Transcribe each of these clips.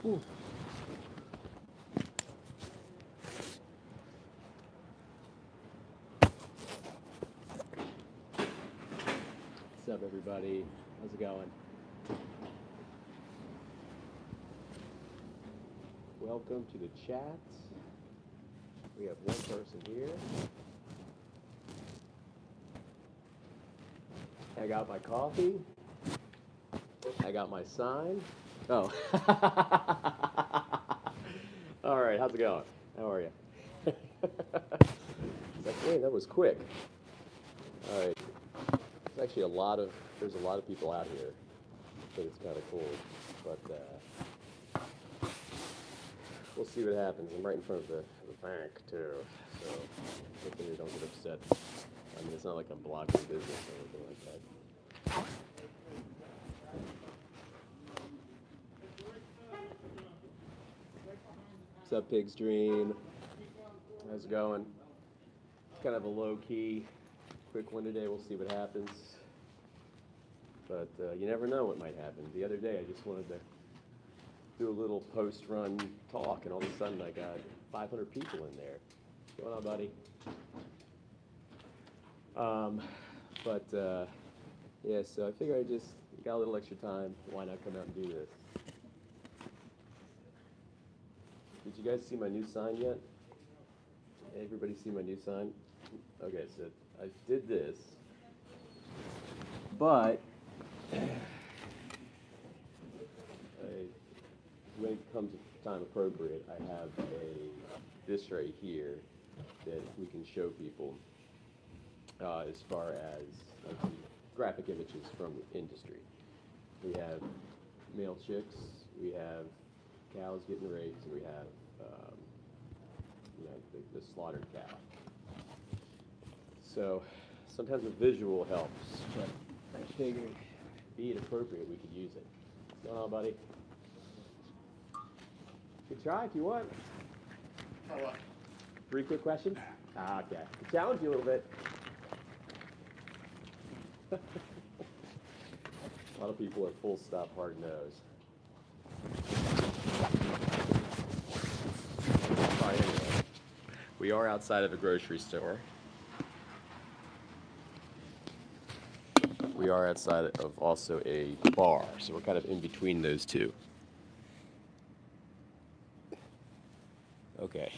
Ooh. What's up, everybody? How's it going? Welcome to the chat. We have one person here. I got my coffee. I got my sign. Oh. All right, how's it going? How are you? It's like, hey, that was quick. All right. There's a lot of people out here, but it's kind of cool. But we'll see what happens. I'm right in front of the bank too, so hopefully they don't get upset. I mean, it's not like I'm blocking business or anything like that. What's up, Pig's Dream? How's it going? Kind of a low-key, quick one today. We'll see what happens. But you never know what might happen. The other day, I just wanted to do a little post-run talk, and all of a sudden, I got 500 people in there. What's going on, buddy? Yeah, so I figured I just got a little extra time. Why not come out and do this? Did you guys see my new sign yet? Everybody see my new sign? Okay, so I did this, but when it comes time appropriate, I have this right here that we can show people as far as like the graphic images from the industry. We have male chicks, we have cows getting raised, and we have the slaughtered cow. So sometimes a visual helps, but I figured, be it appropriate, we could use it. What's going on, buddy? You can try if you want. Oh, what? 3 quick questions? Okay. To challenge you a little bit. A lot of people are full stop, hard nose. All right, anyway. We are outside of a grocery store. We are outside of also a bar, so we're kind of in between those two. Okay,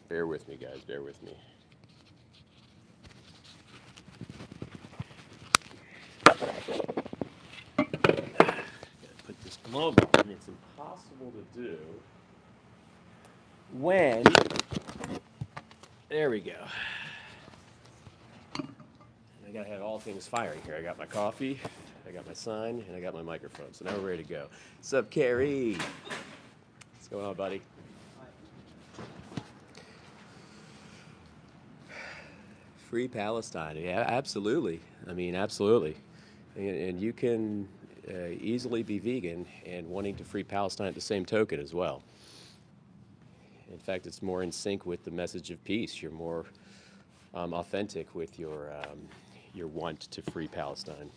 bear with me, guys, bear with me. Gotta put this glove on. It's impossible to do when, there we go. I gotta have all things firing here. I got my coffee, I got my sign, and I got my microphone. So now we're ready to go. What's up, Carrie? What's going on, buddy? Free Palestine. Yeah, absolutely. I mean, absolutely. And you can easily be vegan and wanting to free Palestine at the same token as well. In fact, it's more in sync with the message of peace. You're more authentic with your want to free Palestine.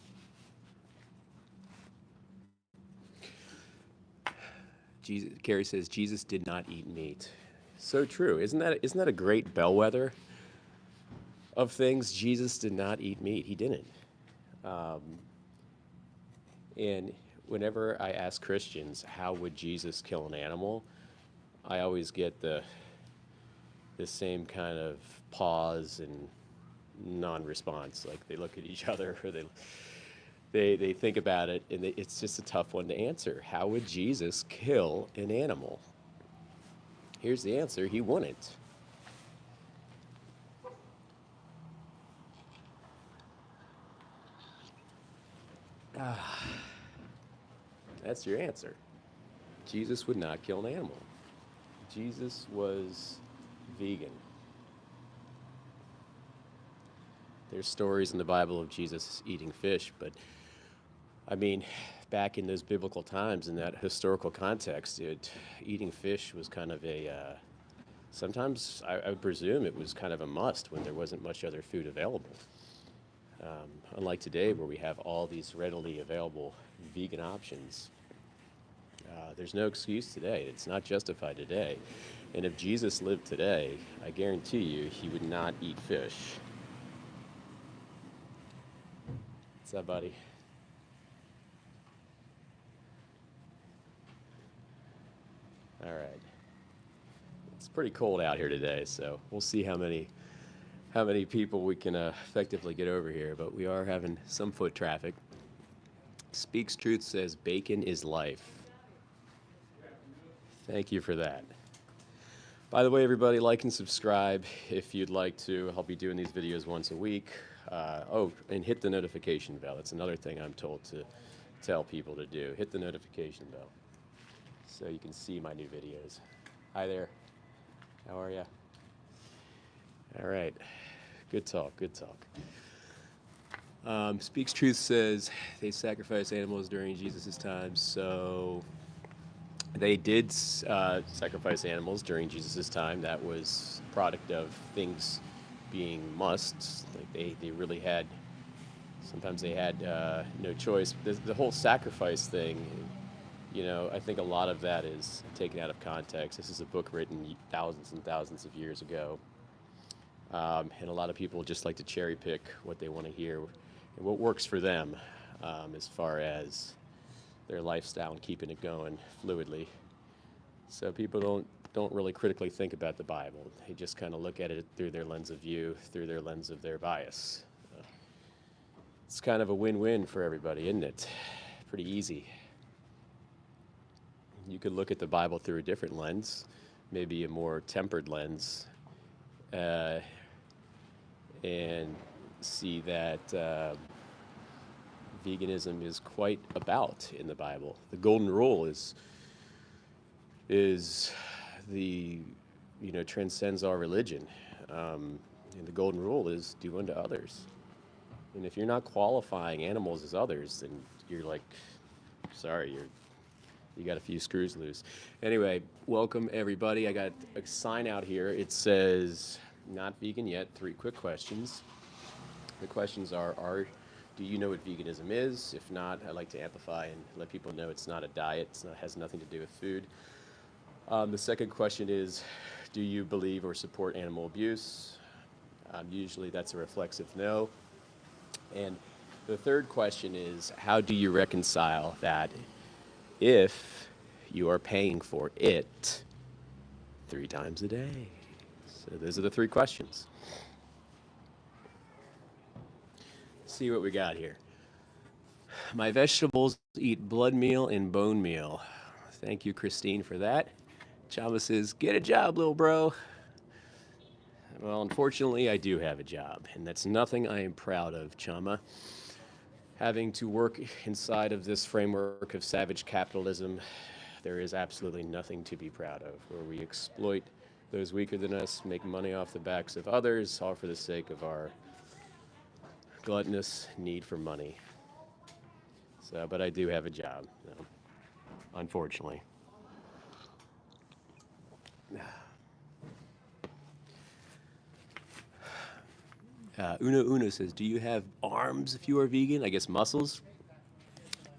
Carrie says Jesus did not eat meat. So true. Isn't that a great bellwether of things? Jesus did not eat meat. He didn't. And whenever I ask Christians, how would Jesus kill an animal, I always get the same kind of pause and non-response. Like they look at each other, or they think about it, and it's just a tough one to answer. How would Jesus kill an animal? Here's the answer: he wouldn't. That's your answer. Jesus would not kill an animal. Jesus was vegan. There's stories in the Bible of Jesus eating fish, but I mean, back in those biblical times, in that historical context, eating fish was kind of sometimes I would presume it was kind of a must when there wasn't much other food available. Unlike today, where we have all these readily available vegan options, There's no excuse today. It's not justified today. And if Jesus lived today, I guarantee you he would not eat fish. What's up, buddy? All right. It's pretty cold out here today, so we'll see how many people we can effectively get over here. But we are having some foot traffic. Speaks Truth says bacon is life. Thank you for that. By the way, everybody, like and subscribe if you'd like to. I'll be doing these videos once a week. And hit the notification bell. That's another thing I'm told to tell people to do. Hit the notification bell so you can see my new videos. Hi there. How are you? All right. Good talk. Good talk. Speaks Truth says they sacrificed animals during Jesus' time. So they did sacrifice animals during Jesus' time. That was a product of things being musts. Like they really had, sometimes they had no choice. The whole sacrifice thing, you know, I think a lot of that is taken out of context. This is a book written thousands and thousands of years ago. And a lot of people just like to cherry pick what they want to hear and what works for them as far as their lifestyle and keeping it going fluidly. So people don't really critically think about the Bible. They just kind of look at it through their lens of view, through their lens of their bias. It's kind of a win-win for everybody, isn't it? Pretty easy. You could look at the Bible through a different lens, maybe a more tempered lens, and see that veganism is quite about in the Bible. The golden rule is the, you know, transcends our religion. And the golden rule is do unto others. And if you're not qualifying animals as others, then you're like, sorry, you got a few screws loose. Anyway, welcome everybody. I got a sign out here. It says, not vegan yet, 3 quick questions. The questions are do you know what veganism is? If not, I like to amplify and let people know it's not a diet. It has nothing to do with food. The second question is, do you believe or support animal abuse? Usually that's a reflexive no. And the third question is, how do you reconcile that if you are paying for it 3 times a day? So those are the 3 questions. See what we got here. My vegetables eat blood meal and bone meal. Thank you, Christine, for that. Chama says, get a job, little bro. Well, unfortunately, I do have a job, and that's nothing I am proud of, Chama. Having to work inside of this framework of savage capitalism, there is absolutely nothing to be proud of, where we exploit those weaker than us, make money off the backs of others, all for the sake of our gluttonous need for money. So, but I do have a job, so, unfortunately. Uno says, do you have arms if you are vegan? I guess muscles?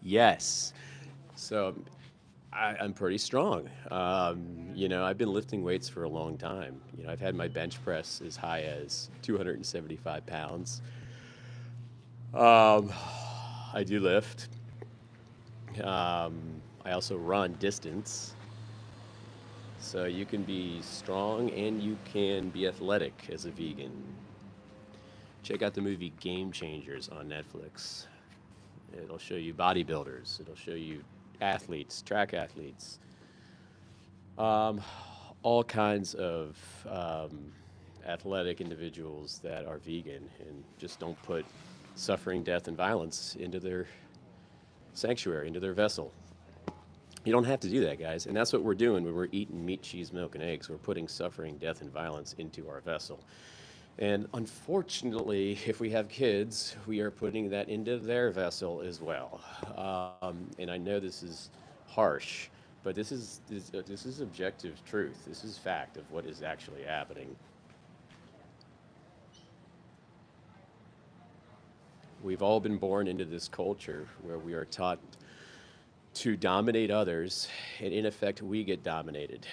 Yes. So I'm pretty strong. You know, I've been lifting weights for a long time. You know, I've had my bench press as high as 275 pounds. I do lift. I also run distance. So you can be strong and you can be athletic as a vegan. Check out the movie Game Changers on Netflix. It'll show you bodybuilders. It'll show you athletes, track athletes, all kinds of athletic individuals that are vegan and just don't put suffering, death, and violence into their sanctuary, into their vessel. You don't have to do that, guys. And that's what we're doing when we're eating meat, cheese, milk, and eggs. We're putting suffering, death, and violence into our vessel. And unfortunately, if we have kids, we are putting that into their vessel as well. And I know this is harsh, but this is objective truth. This is fact of what is actually happening. We've all been born into this culture where we are taught to dominate others, and in effect, we get dominated.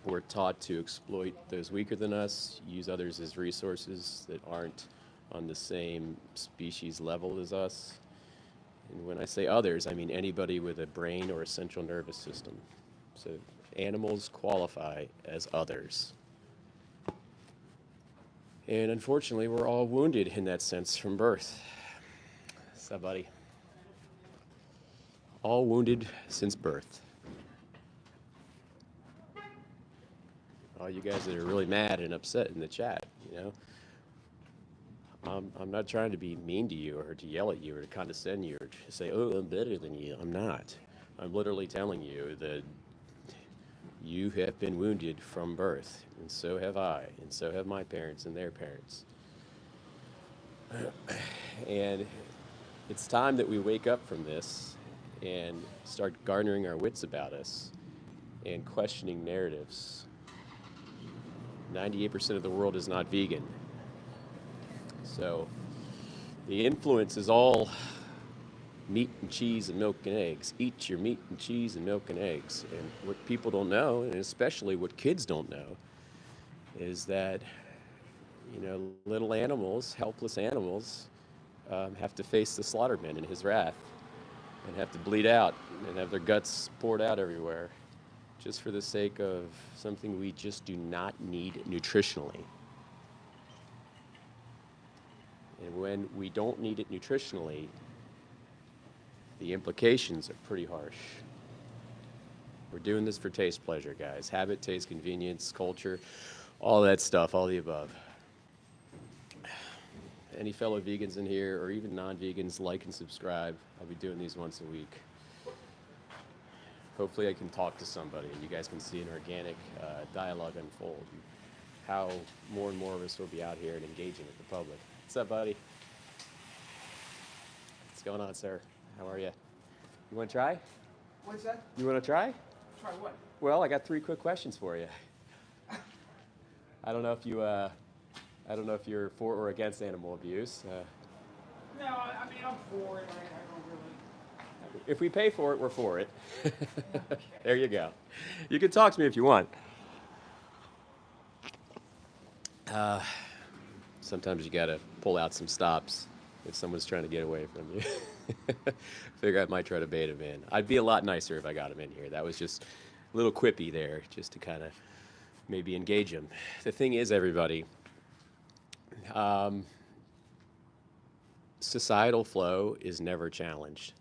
We're taught to exploit those weaker than us, use others as resources that aren't on the same species level as us. And when I say others, I mean anybody with a brain or a central nervous system. So animals qualify as others. And unfortunately, we're all wounded in that sense from birth. So, buddy, all wounded since birth. All you guys that are really mad and upset in the chat, you know, I'm not trying to be mean to you or to yell at you or to condescend you or to say, oh, I'm better than you. I'm not. I'm literally telling you that you have been wounded from birth, and so have I, and so have my parents and their parents. And it's time that we wake up from this and start garnering our wits about us and questioning narratives. 98% of the world is not vegan. So the influence is all meat and cheese and milk and eggs. Eat your meat and cheese and milk and eggs. And what people don't know, and especially what kids don't know, is that, you know, little animals, helpless animals, have to face the slaughterman in his wrath and have to bleed out and have their guts poured out everywhere just for the sake of something we just do not need nutritionally. And when we don't need it nutritionally, the implications are pretty harsh. We're doing this for taste pleasure, guys. Habit, taste, convenience, culture, all that stuff, all the above. Any fellow vegans in here, or even non-vegans, like and subscribe. I'll be doing these once a week. Hopefully I can talk to somebody and you guys can see an organic dialogue unfold. How more and more of us will be out here and engaging with the public. What's up, buddy? What's going on, sir? How are you? You want to try? What's that? You want to try? Try what? Well, I got 3 quick questions for you. I don't know if you, I don't know if you're for or against animal abuse. No, I mean, I'm for it. I don't really. If we pay for it, we're for it. There you go. You can talk to me if you want. Sometimes you got to pull out some stops if someone's trying to get away from you. Figure I might try to bait him in. I'd be a lot nicer if I got him in here. That was just a little quippy there, just to kind of maybe engage him. The thing is, everybody, societal flow is never challenged.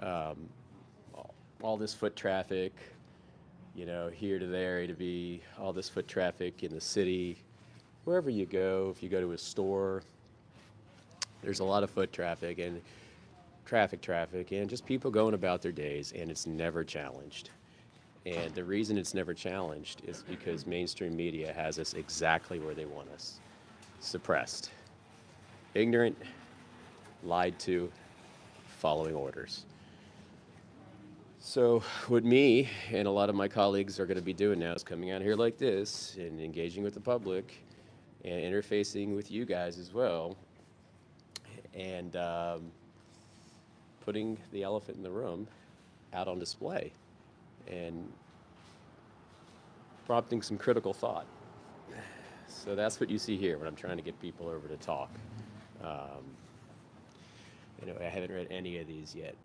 All this foot traffic, you know, here to there, A to B, all this foot traffic in the city, wherever you go, if you go to a store, there's a lot of foot traffic and traffic and just people going about their days, and it's never challenged. And the reason it's never challenged is because mainstream media has us exactly where they want us. Suppressed, ignorant, lied to, following orders. So what me and a lot of my colleagues are going to be doing now is coming out here like this and engaging with the public and interfacing with you guys as well, and putting the elephant in the room out on display and prompting some critical thought. So that's what you see here when I'm trying to get people over to talk. You know, I haven't read any of these yet.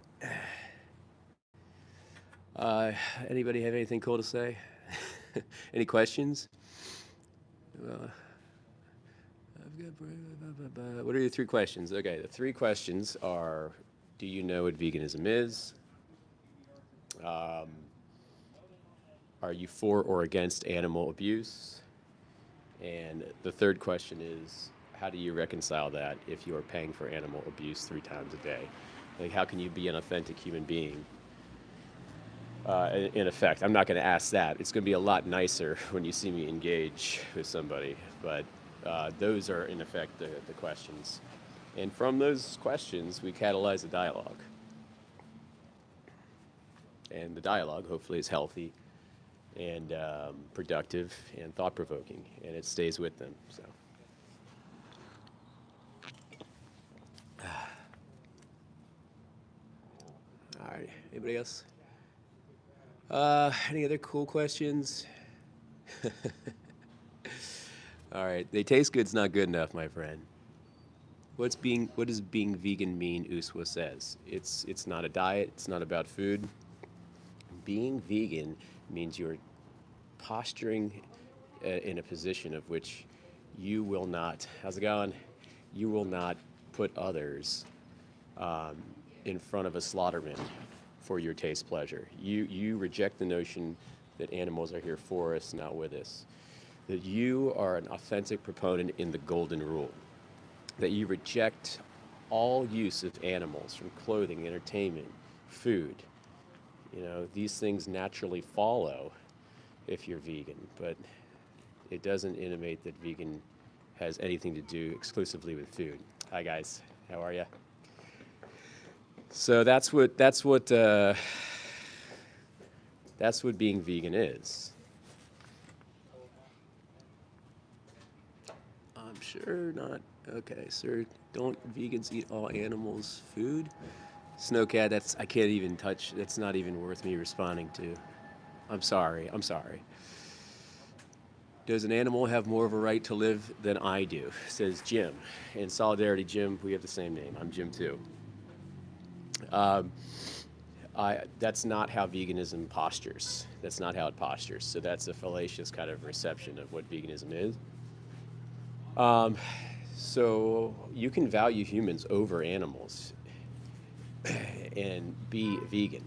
Anybody have anything cool to say? Any questions? What are your 3 questions? Okay, the 3 questions are, do you know what veganism is? Are you for or against animal abuse? And the 3rd question is, how do you reconcile that if you are paying for animal abuse 3 times a day? Like, how can you be an authentic human being? In effect, I'm not going to ask that. It's going to be a lot nicer when you see me engage with somebody. But those are, in effect, the questions. And from those questions, we catalyze a dialogue. And the dialogue, hopefully, is healthy and productive and thought-provoking, and it stays with them. So, All right. Anybody else? Any other cool questions? All right. They taste good's not good enough, my friend. What does being vegan mean? Uswa says it's not a diet. It's not about food. Being vegan means you're posturing in a position of which you will not. How's it going? You will not put others in front of a slaughterman for your taste pleasure. You reject the notion that animals are here for us, not with us. That you are an authentic proponent in the golden rule. That you reject all use of animals from clothing, entertainment, food. You know, these things naturally follow if you're vegan, but it doesn't intimate that vegan has anything to do exclusively with food. Hi guys, how are you? So that's what being vegan is. I'm sure not. Okay, sir. Don't vegans eat all animals' food? Snowcat, I can't even touch. That's not even worth me responding to. I'm sorry. I'm sorry. Does an animal have more of a right to live than I do? Says Jim. In solidarity, Jim, we have the same name. I'm Jim too. That's not how veganism postures. That's not how it postures. So that's a fallacious kind of reception of what veganism is. So you can value humans over animals and be vegan.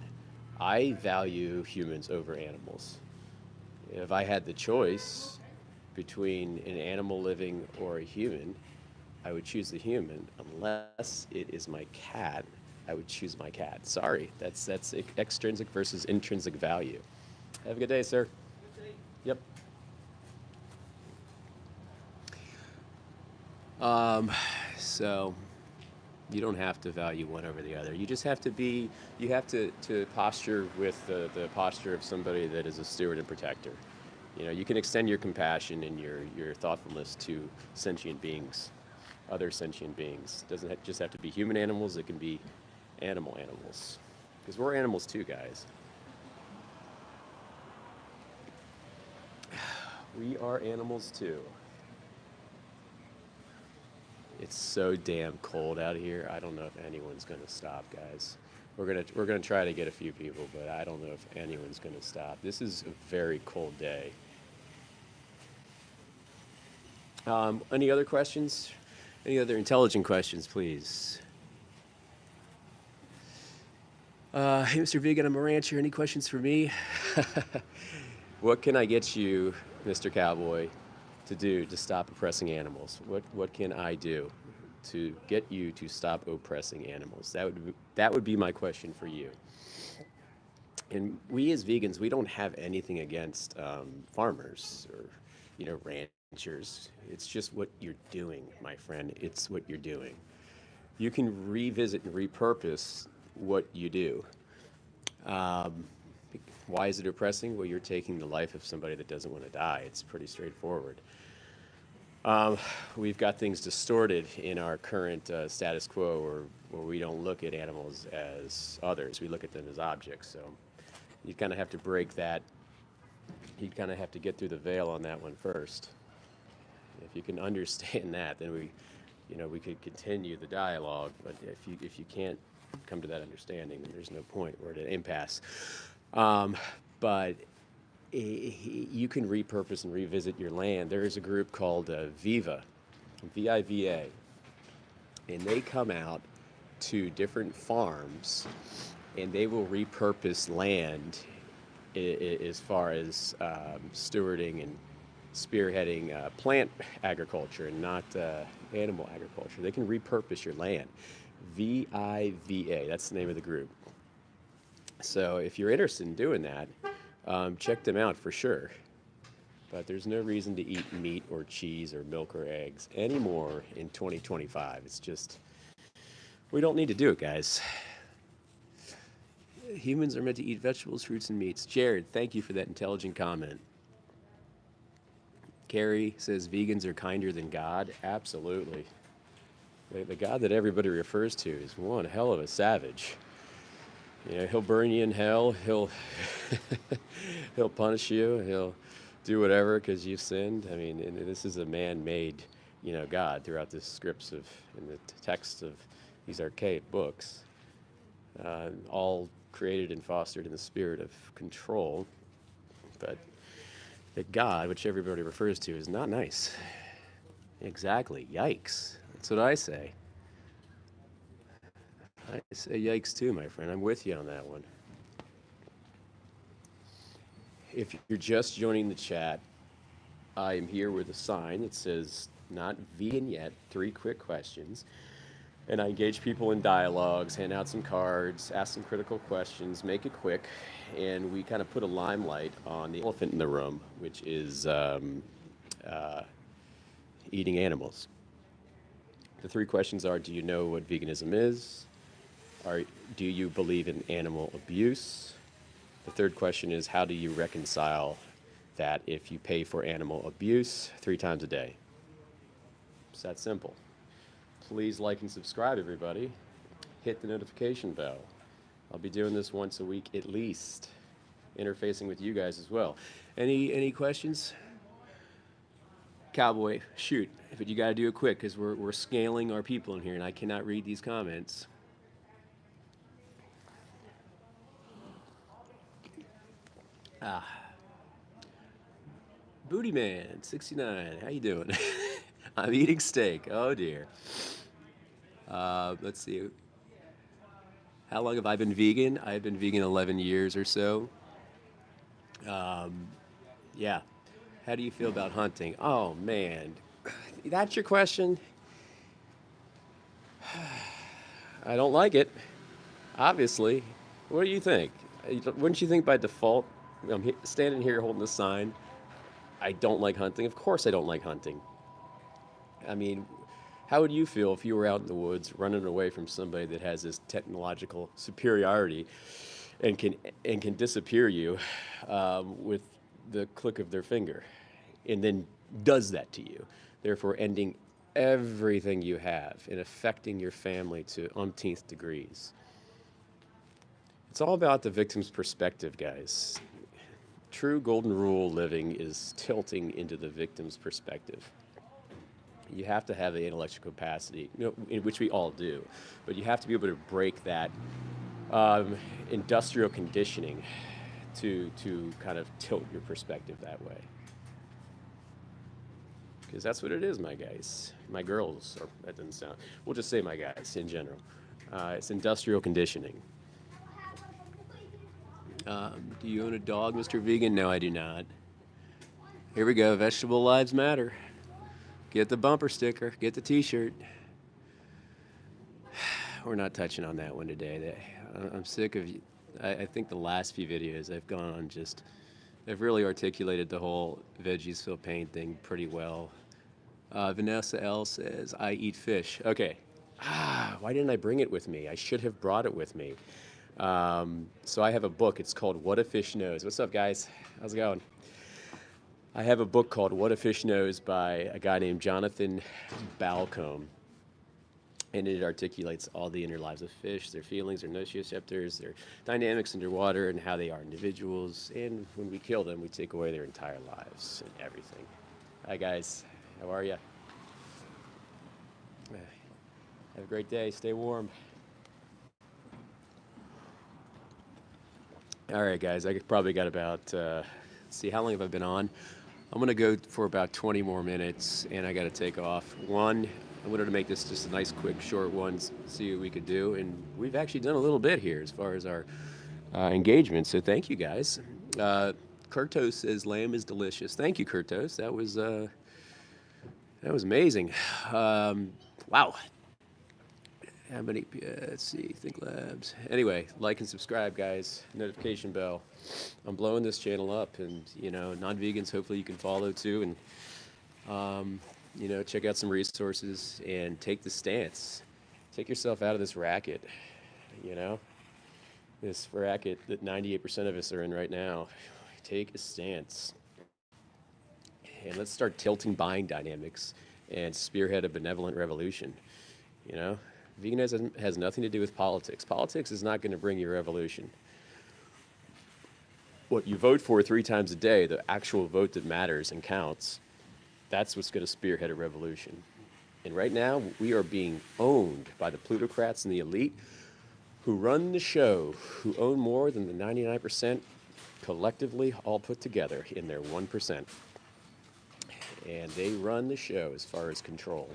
I value humans over animals. If I had the choice between an animal living or a human, I would choose the human. Unless it is my cat, I would choose my cat. Sorry, that's extrinsic versus intrinsic value. Have a good day, sir. Yep. So you don't have to value one over the other. You just have to be, you have to posture with the posture of somebody that is a steward and protector. You know, you can extend your compassion and your thoughtfulness to sentient beings, other sentient beings. It doesn't just have to be human animals, it can be animals. Because we're animals too, guys. We are animals too. It's so damn cold out here. I don't know if anyone's gonna stop, guys. We're gonna try to get a few people, but I don't know if anyone's gonna stop. This is a very cold day. Any other questions? Any other intelligent questions, please? Hey, Mr. Vegan, I'm a rancher. Any questions for me? What can I get you, Mr. Cowboy, to do to stop oppressing animals? What can I do to get you to stop oppressing animals? That would be my question for you. And we as vegans, we don't have anything against farmers or ranchers. It's just what you're doing, my friend. It's what you're doing. You can revisit and repurpose what you do. Why is it oppressing? Well, you're taking the life of somebody that doesn't want to die. It's pretty straightforward. We've got things distorted in our current status quo where we don't look at animals as others. We look at them as objects. So you kind of have to break that. You kind of have to get through the veil on that one first. If you can understand that, then we could continue the dialogue. But if you can't come to that understanding, then there's no point. We're at an impasse. But you can repurpose and revisit your land. There is a group called Viva, V-I-V-A, and they come out to different farms, and they will repurpose land as far as stewarding and spearheading plant agriculture and not animal agriculture. They can repurpose your land. V-I-V-A, that's the name of the group. So if you're interested in doing that, check them out for sure. But there's no reason to eat meat or cheese or milk or eggs anymore in 2025. It's just, we don't need to do it, guys. Humans are meant to eat vegetables, fruits, and meats. Jared, thank you for that intelligent comment. Carrie says vegans are kinder than God. Absolutely. The God that everybody refers to is one hell of a savage. You know, he'll burn you in hell. He'll he'll punish you. He'll do whatever because you've sinned. I mean, and this is a man-made, you know, God throughout the scripts of in the text of these archaic books, all created and fostered in the spirit of control. But that God, which everybody refers to, is not nice. Exactly. Yikes. That's what I say. I say yikes too, my friend. I'm with you on that one. If you're just joining the chat, I am here with a sign that says not vegan yet, 3 quick questions. And I engage people in dialogues, hand out some cards, ask some critical questions, make it quick, and we kind of put a limelight on the elephant in the room, which is eating animals. The 3 questions are: do you know what veganism is? Do you believe in animal abuse? The 3rd question is: how do you reconcile that if you pay for animal abuse 3 times a day? It's that simple. Please like and subscribe, everybody. Hit the notification bell. I'll be doing this once a week at least, interfacing with you guys as well. Any questions? Cowboy, shoot. But you got to do it quick because we're scaling our people in here and I cannot read these comments. Booty Man 69, how you doing? I'm eating steak. Oh dear. Let's see. How long have I been vegan? I've been vegan 11 years or so. Yeah. How do you feel about hunting? Oh man, that's your question. I don't like it. Obviously. What do you think? Wouldn't you think by default? I'm standing here holding the sign. I don't like hunting. Of course I don't like hunting. I mean, how would you feel if you were out in the woods running away from somebody that has this technological superiority and can disappear you with the click of their finger, and then does that to you, therefore ending everything you have and affecting your family to umpteenth degrees? It's all about the victim's perspective, guys. True golden rule living is tilting into the victim's perspective. You have to have the intellectual capacity, in which we all do, but you have to be able to break that industrial conditioning to kind of tilt your perspective that way. Because that's what it is, my guys. My girls, or that doesn't sound, we'll just say my guys in general. It's industrial conditioning. Do you own a dog, Mr. Vegan? No, I do not. Here we go. Vegetable lives matter. Get the bumper sticker. Get the t-shirt. We're not touching on that one today. I'm sick of, I think the last few videos I've gone on just, I've really articulated the whole veggies feel pain thing pretty well. Vanessa L says, I eat fish. Okay. Why didn't I bring it with me? I should have brought it with me. So I have a book. It's called What a Fish Knows. What's up, guys? How's it going? I have a book called What a Fish Knows by a guy named Jonathan Balcombe. And it articulates all the inner lives of fish, their feelings, their nociceptors, their dynamics underwater, and how they are individuals. And when we kill them, we take away their entire lives and everything. Hi, guys. How are you? Have a great day. Stay warm. All right, guys. I probably got about, let's see, how long have I been on? I'm going to go for about 20 more minutes, and I got to take off. One, I wanted to make this just a nice, quick, short one, see what we could do. And we've actually done a little bit here as far as our engagement, so thank you, guys. Kurtos says lamb is delicious. Thank you, Kurtos. That was amazing. Wow. How many? Let's see. Think Labs. Anyway, like and subscribe, guys. Notification bell. I'm blowing this channel up, and non-vegans. Hopefully, you can follow too, and check out some resources and take the stance. Take yourself out of this racket. This racket that 98% of us are in right now. Take a stance, and let's start tilting buying dynamics and spearhead a benevolent revolution. Veganism has nothing to do with politics. Politics is not going to bring you revolution. What you vote for 3 times a day, the actual vote that matters and counts, that's what's going to spearhead a revolution. And right now, we are being owned by the plutocrats and the elite who run the show, who own more than the 99% collectively all put together in their 1%. And they run the show as far as control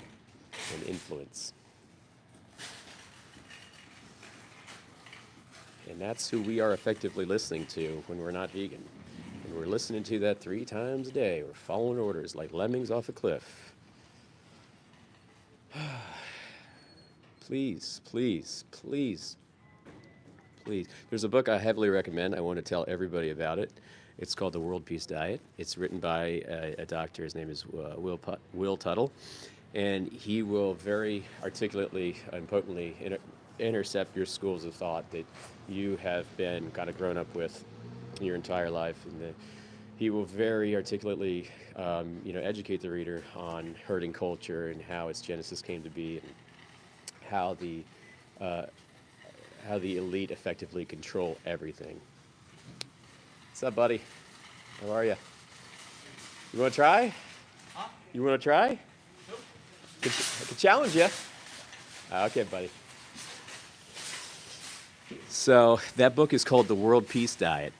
and influence. And that's who we are effectively listening to when we're not vegan. And we're listening to that 3 times a day. We're following orders like lemmings off a cliff. Please, please, please, please. There's a book I heavily recommend. I want to tell everybody about it. It's called The World Peace Diet. It's written by a doctor. His name is Will Tuttle. And he will very articulately and potently intercept your schools of thought that you have been kind of grown up with your entire life. And he will very articulately, educate the reader on herding culture and how its genesis came to be, and how the elite effectively control everything. What's up, buddy? How are you? You want to try? Huh? You want to try? Nope. I could challenge you. Okay, buddy. So that book is called The World Peace Diet.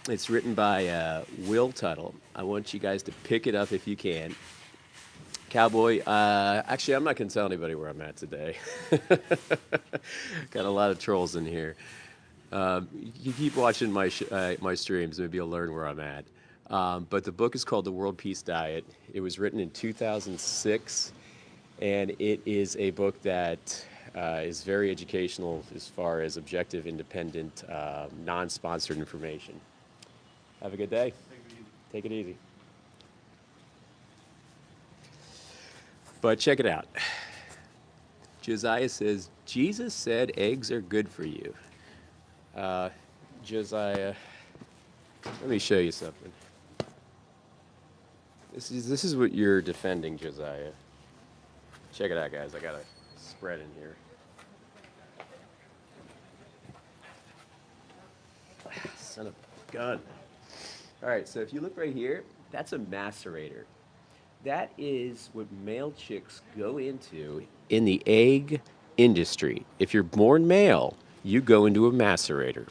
It's written by Will Tuttle. I want you guys to pick it up if you can. Cowboy, actually, I'm not going to tell anybody where I'm at today. Got a lot of trolls in here. You keep watching my streams, maybe you'll learn where I'm at. But the book is called The World Peace Diet. It was written in 2006, and it is a book that is very educational as far as objective, independent, non-sponsored information. Have a good day. Take it easy. But check it out. Josiah says, Jesus said eggs are good for you. Josiah, let me show you something. This is what you're defending, Josiah. Check it out, guys. I got a spread in here. Son of a gun. All right, so if you look right here, that's a macerator. That is what male chicks go into in the egg industry. If you're born male, you go into a macerator.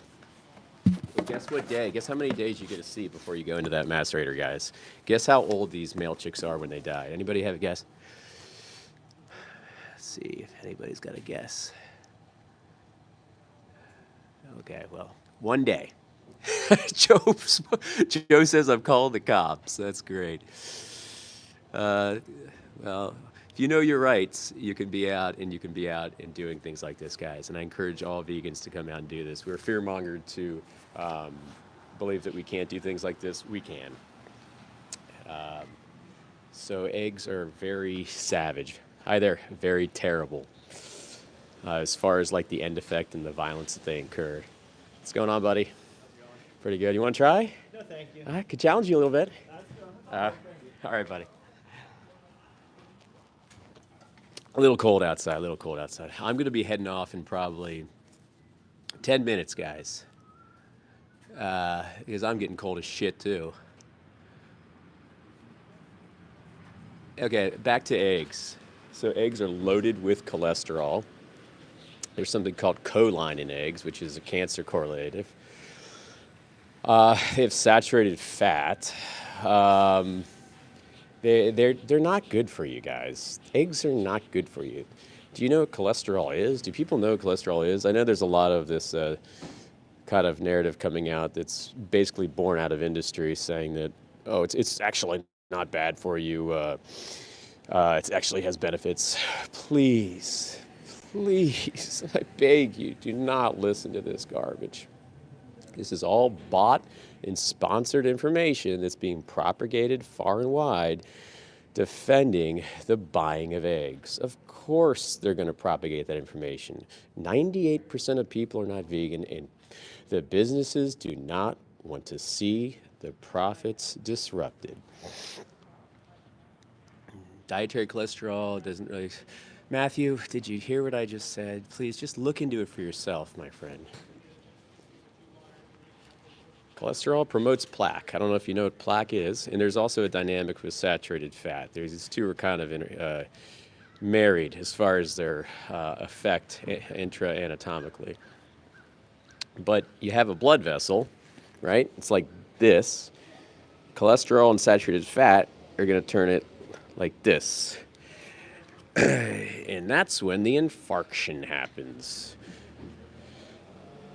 Well, guess what day? Guess how many days you get to see before you go into that macerator, guys? Guess how old these male chicks are when they die. Anybody have a guess? Let's see if anybody's got a guess. Okay, well, 1 day. Joe says I've called the cops. That's great. Well, if you know your rights, you can be out and doing things like this, guys. And I encourage all vegans to come out and do this. We're fear-mongered to believe that we can't do things like this. We can. So eggs are very savage. Hi there, very terrible. As far as like the end effect and the violence that they incur. What's going on, buddy? Pretty good. You want to try? No, thank you. I could challenge you a little bit. Thank you. All right, buddy. A little cold outside, I'm going to be heading off in probably 10 minutes, guys. Because I'm getting cold as shit, too. Okay, back to eggs. So eggs are loaded with cholesterol. There's something called choline in eggs, which is a cancer correlative. They have saturated fat. They're not good for you guys. Eggs are not good for you. Do you know what cholesterol is? Do people know what cholesterol is? I know there's a lot of this kind of narrative coming out that's basically born out of industry saying that, oh, it's actually not bad for you. It actually has benefits. Please, I beg you, do not listen to this garbage. This is all bought and sponsored information that's being propagated far and wide, defending the buying of eggs. Of course they're going to propagate that information. 98% of people are not vegan, and the businesses do not want to see the profits disrupted. Dietary cholesterol doesn't really Matthew, did you hear what I just said? Please just look into it for yourself, my friend. Cholesterol promotes plaque. I don't know if you know what plaque is, and there's also a dynamic with saturated fat. These two are kind of married as far as their effect intra-anatomically. But you have a blood vessel, right? It's like this. Cholesterol and saturated fat are going to turn it like this. And that's when the infarction happens.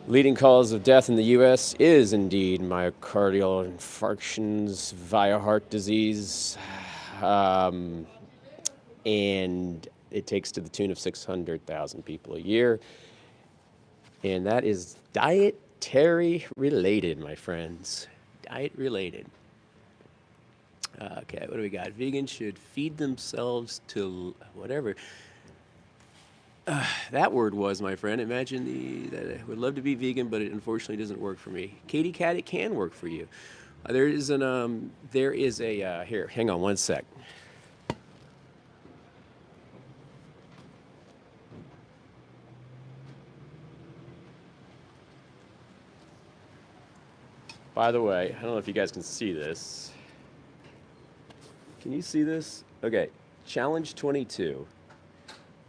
Leading cause of death in the U.S. is indeed myocardial infarctions via heart disease. And it takes to the tune of 600,000 people a year. And that is dietary related, my friends. Diet related. Okay, what do we got? Vegans should feed themselves to whatever. That word was, my friend. Imagine that I would love to be vegan, but it unfortunately doesn't work for me. Katie Cat, it can work for you. There is a here. Hang on one sec. By the way, I don't know if you guys can see this. Can you see this? Okay, Challenge 22.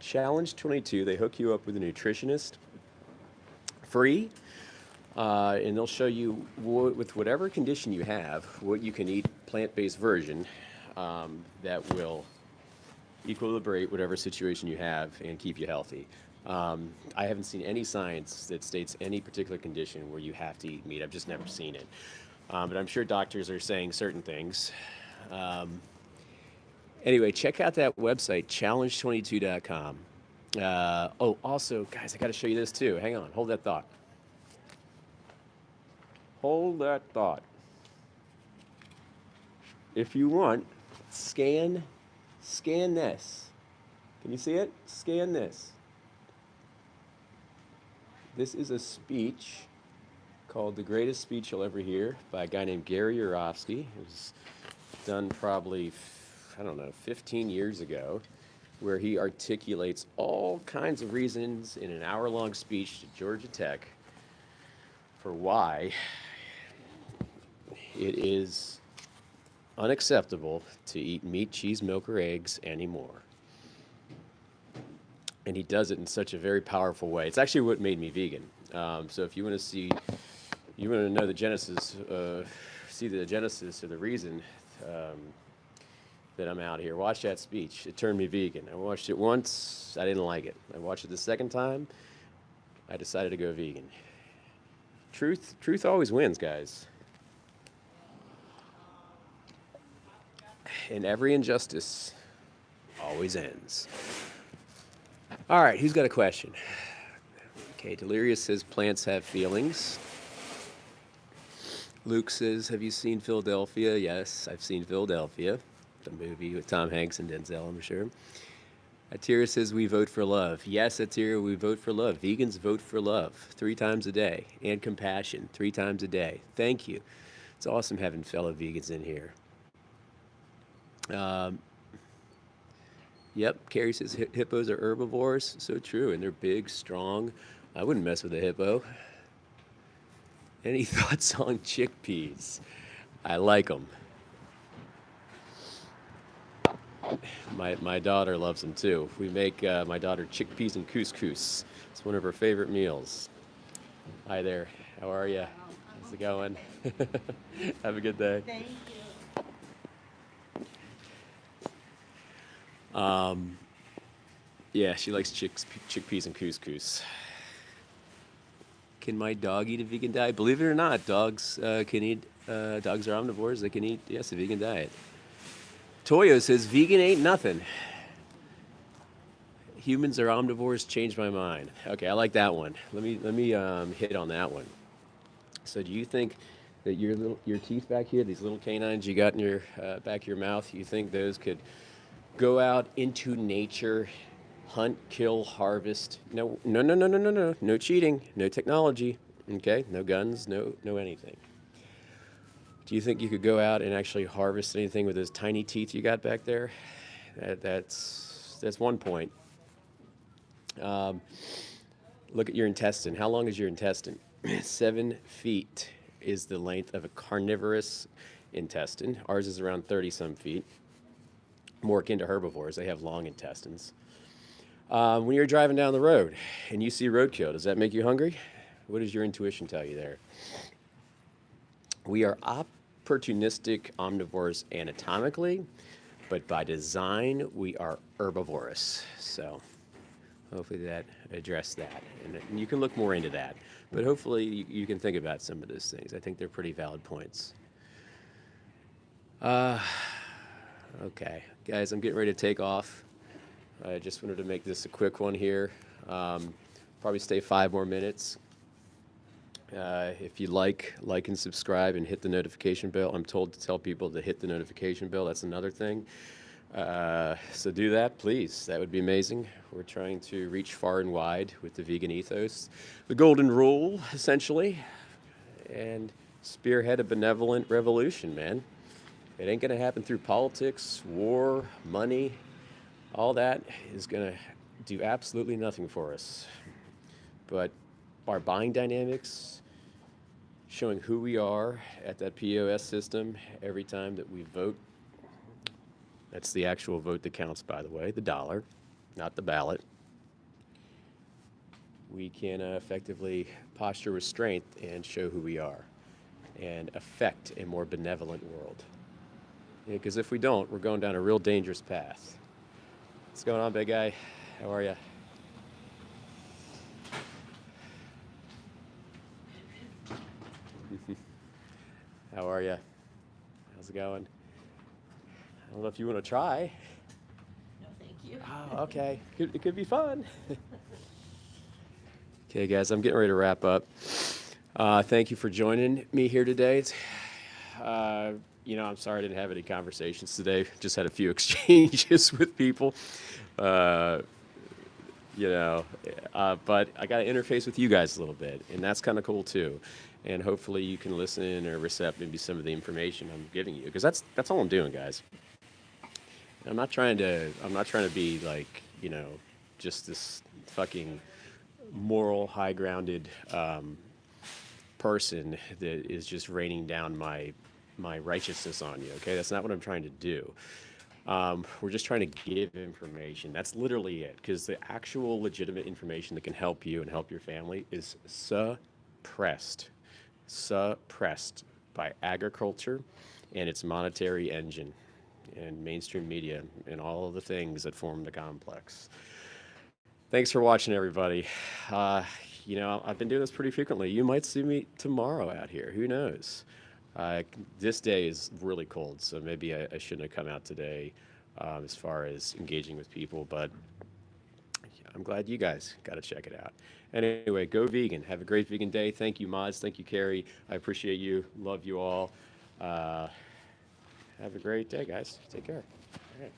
Challenge 22, they hook you up with a nutritionist free, and they'll show you with whatever condition you have, what you can eat, plant-based version, that will equilibrate whatever situation you have and keep you healthy. I haven't seen any science that states any particular condition where you have to eat meat. I've just never seen it. But I'm sure doctors are saying certain things. Anyway, check out that website, challenge22.com. Oh, also, guys, I got to show you this too. Hang on, hold that thought. Hold that thought. If you want, scan this. Can you see it? Scan this. This is a speech called The Greatest Speech You'll Ever Hear by a guy named Gary Yourofsky. It was done probably, I don't know, 15 years ago, where he articulates all kinds of reasons in an hour-long speech to Georgia Tech for why it is unacceptable to eat meat, cheese, milk, or eggs anymore. And he does it in such a very powerful way. It's actually what made me vegan. So if you want to know the genesis, see the genesis or the reason that I'm out here, watch that speech. It turned me vegan. I watched it once, I didn't like it. I watched it the second time, I decided to go vegan. Truth always wins, guys. And every injustice always ends. All right, who's got a question? Okay, Delirious says plants have feelings. Luke says, have you seen Philadelphia? Yes, I've seen Philadelphia, the movie with Tom Hanks and Denzel, I'm sure. Atira says, we vote for love. Yes, Atira, we vote for love. Vegans vote for love 3 times a day, and compassion 3 times a day. Thank you. It's awesome having fellow vegans in here. Yep, Carrie says hippos are herbivores. So true, and they're big, strong. I wouldn't mess with a hippo. Any thoughts on chickpeas? I like them. My daughter loves them too. We make my daughter chickpeas and couscous. It's one of her favorite meals. Hi there. How are you? How's it going? Have a good day. Thank you. Yeah, she likes chickpeas and couscous. Can my dog eat a vegan diet? Believe it or not, dogs can eat. Dogs are omnivores. They can eat, yes, a vegan diet. Toyo says vegan ain't nothing. Humans are omnivores. Changed my mind. Okay, I like that one. Let me hit on that one. So, do you think that your teeth back here, these little canines you got in your back of your mouth, you think those could go out into nature, hunt, kill, harvest? No, no cheating, no technology. Okay, no guns, no anything. Do you think you could go out and actually harvest anything with those tiny teeth you got back there? That's one point. Um, Look at your intestine. How long is your intestine? 7 feet is the length of a carnivorous intestine. Ours is around 30 some feet. More akin to herbivores, they have long intestines. When you're driving down the road and you see roadkill, does that make you hungry? What does your intuition tell you there? We are opportunistic omnivores anatomically, but by design, we are herbivorous. So hopefully that addressed that. And you can look more into that. But hopefully you can think about some of those things. I think they're pretty valid points. Okay, guys, I'm getting ready to take off. I just wanted to make this a quick one here. Probably stay 5 more minutes. If you like and subscribe and hit the notification bell. I'm told to tell people to hit the notification bell. That's another thing. So do that, please. That would be amazing. We're trying to reach far and wide with the vegan ethos, the golden rule, essentially, and spearhead a benevolent revolution, man. It ain't going to happen through politics, war, money. All that is going to do absolutely nothing for us. But our buying dynamics, showing who we are at that POS system every time that we vote. That's the actual vote that counts, by the way, the dollar, not the ballot. We can effectively posture with strength and show who we are and affect a more benevolent world. Because if we don't, we're going down a real dangerous path. What's going on, big guy? How are you? How are you? How's it going? I don't know if you want to try. No, thank you. Oh, okay. It could be fun. Okay, guys, I'm getting ready to wrap up. Thank you for joining me here today. I'm sorry I didn't have any conversations today. Just had a few exchanges with people. But I got to interface with you guys a little bit, and that's kind of cool too. And hopefully you can listen or accept maybe some of the information I'm giving you, because that's all I'm doing, guys. I'm not trying to be like, just this fucking moral, high-grounded person that is just raining down my righteousness on you. Okay, that's not what I'm trying to do. We're just trying to give information. That's literally it, because the actual legitimate information that can help you and help your family is suppressed by agriculture and its monetary engine and mainstream media and all of the things that form the complex. Thanks for watching, everybody. I've been doing this pretty frequently. You might see me tomorrow out here. Who knows? This day is really cold, so maybe I shouldn't have come out today as far as engaging with people, but I'm glad you guys got to check it out. Anyway, go vegan. Have a great vegan day. Thank you, Mods. Thank you, Carrie. I appreciate you. Love you all. Have a great day, guys. Take care. All right.